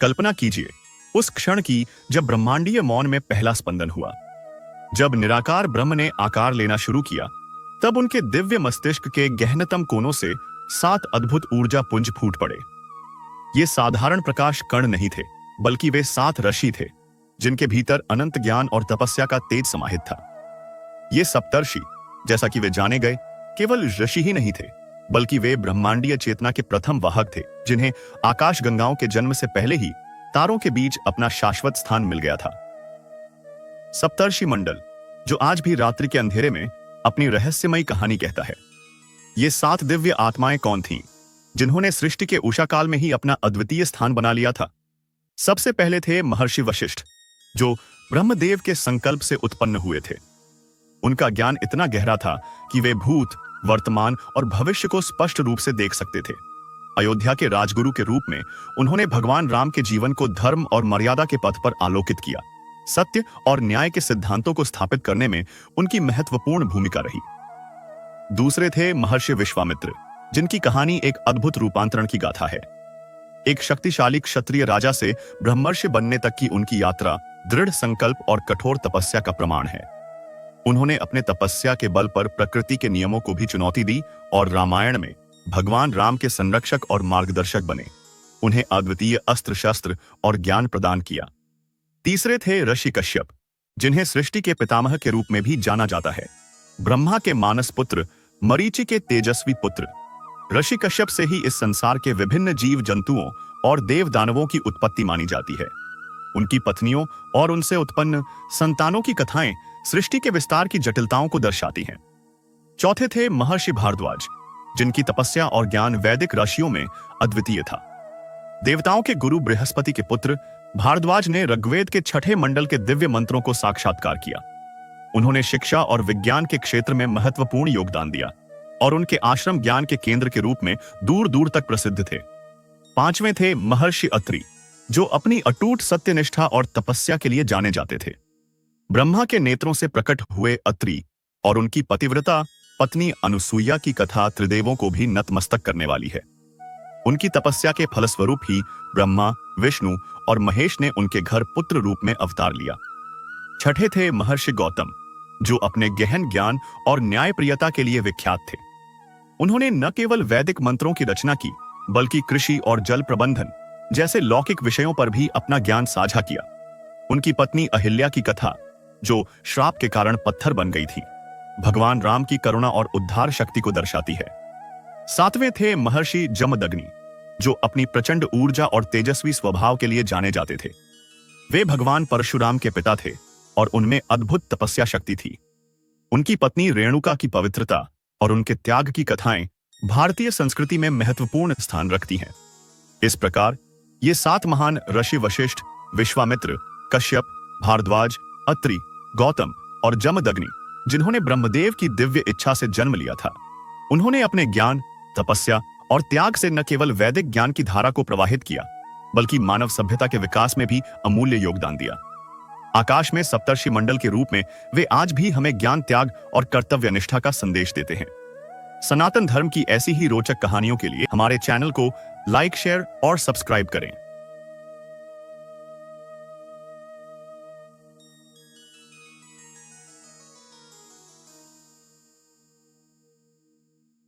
कल्पना कीजिए उस क्षण की जब ब्रह्मांडीय मौन में पहला स्पंदन हुआ। जब निराकार ब्रह्म ने आकार लेना शुरू किया, तब उनके दिव्य मस्तिष्क के गहनतम कोनों से 7 अद्भुत ऊर्जा पुंज फूट पड़े। ये साधारण प्रकाश कण नहीं थे, बल्कि वे 7 ऋषि थे, जिनके भीतर अनंत ज्ञान और तपस्या का तेज समाहित था। ये सप्तर्षि, जैसा कि वे जाने गए, केवल ऋषि ही नहीं थे, बल्कि वे ब्रह्मांडीय चेतना के प्रथम वाहक थे, जिन्हें आकाश गंगाओं के जन्म से पहले ही तारों के बीच अपना शाश्वत स्थान मिल गया था। सप्तर्षि मंडल, जो आज भी रात्रि के अंधेरे में अपनी रहस्यमयी कहानी कहता है। ये 7 दिव्य आत्माएं कौन थीं, जिन्होंने सृष्टि के उषा काल में ही अपना अद्वितीय स्थान बना लिया था? सबसे पहले थे महर्षि वशिष्ठ, जो ब्रह्मदेव के संकल्प से उत्पन्न हुए थे। उनका ज्ञान इतना गहरा था कि वे भूत, वर्तमान और भविष्य को स्पष्ट रूप से देख सकते थे। अयोध्या के राजगुरु के रूप में उन्होंने भगवान राम के जीवन को धर्म और मर्यादा के पथ पर आलोकित किया। सत्य और न्याय के सिद्धांतों को स्थापित करने में उनकी महत्वपूर्ण भूमिका रही। दूसरे थे महर्षि विश्वामित्र, जिनकी कहानी एक अद्भुत रूपांतरण की गाथा है। एक शक्तिशाली क्षत्रिय राजा से ब्रह्मर्षि बनने तक की उनकी यात्रा दृढ़ संकल्प और कठोर तपस्या का प्रमाण है। उन्होंने अपने तपस्या के बल पर प्रकृति के नियमों को भी चुनौती दी और रामायण में भगवान राम के संरक्षक और मार्गदर्शक बने। उन्हें अद्वितीय अस्त्र शस्त्र और ज्ञान प्रदान किया। तीसरे थे ऋषि कश्यप, जिन्हें सृष्टि के पितामह के रूप में भी जाना जाता है। ब्रह्मा के मानस पुत्र, मरीचि के तेजस्वी पुत्र। ऋषि कश्यप से ही इस संसार के विभिन्न जीव जंतुओं और देव दानवों की उत्पत्ति मानी जाती है। उनकी पत्नियों और उनसे उत्पन्न संतानों की कथाएं सृष्टि के विस्तार की जटिलताओं को दर्शाती हैं। चौथे थे महर्षि भारद्वाज, जिनकी तपस्या और ज्ञान वैदिक ऋषियों में अद्वितीय था। देवताओं के गुरु बृहस्पति के पुत्र भारद्वाज ने ऋग्वेद के 6ठे मंडल के दिव्य मंत्रों को साक्षात्कार किया। उन्होंने शिक्षा और विज्ञान के क्षेत्र में महत्वपूर्ण योगदान दिया और उनके आश्रम ज्ञान के केंद्र के रूप में दूर दूर तक प्रसिद्ध थे। पांचवें थे महर्षि अत्रि, जो अपनी अटूट सत्यनिष्ठा और तपस्या के लिए जाने जाते थे। ब्रह्मा के नेत्रों से प्रकट हुए अत्रि और उनकी पतिव्रता पत्नी अनुसुईया की कथा त्रिदेवों को भी नतमस्तक करने वाली है। उनकी तपस्या के फलस्वरूप ही ब्रह्मा, विष्णु और महेश ने उनके घर पुत्र रूप में अवतार लिया। छठे थे महर्षि गौतम, जो अपने गहन ज्ञान और न्यायप्रियता के लिए विख्यात थे। उन्होंने न केवल वैदिक मंत्रों की रचना की, बल्कि कृषि और जल प्रबंधन जैसे लौकिक विषयों पर भी अपना ज्ञान साझा किया। उनकी पत्नी अहिल्या की कथा, जो श्राप के कारण पत्थर बन गई थी, भगवान राम की करुणा और उद्धार शक्ति को दर्शाती है। सातवें थे महर्षि जमदग्नि, जो अपनी प्रचंड ऊर्जा और तेजस्वी स्वभाव के लिए जाने जाते थे। वे भगवान परशुराम के पिता थे और उनमें अद्भुत तपस्या शक्ति थी। उनकी पत्नी रेणुका की पवित्रता और उनके त्याग की कथाएं भारतीय संस्कृति में महत्वपूर्ण स्थान रखती हैं। इस प्रकार ये 7 महान ऋषि वशिष्ठ, विश्वामित्र, कश्यप, भारद्वाज, अत्रि, गौतम और जमदग्नि, जिन्होंने ब्रह्मदेव की दिव्य इच्छा से जन्म लिया था, उन्होंने अपने ज्ञान, तपस्या और त्याग से न केवल वैदिक ज्ञान की धारा को प्रवाहित किया, बल्कि मानव सभ्यता के विकास में भी अमूल्य योगदान दिया। आकाश में सप्तर्षि मंडल के रूप में वे आज भी हमें ज्ञान, त्याग और कर्तव्य निष्ठा का संदेश देते हैं। सनातन धर्म की ऐसी ही रोचक कहानियों के लिए हमारे चैनल को लाइक, शेयर और सब्सक्राइब करें।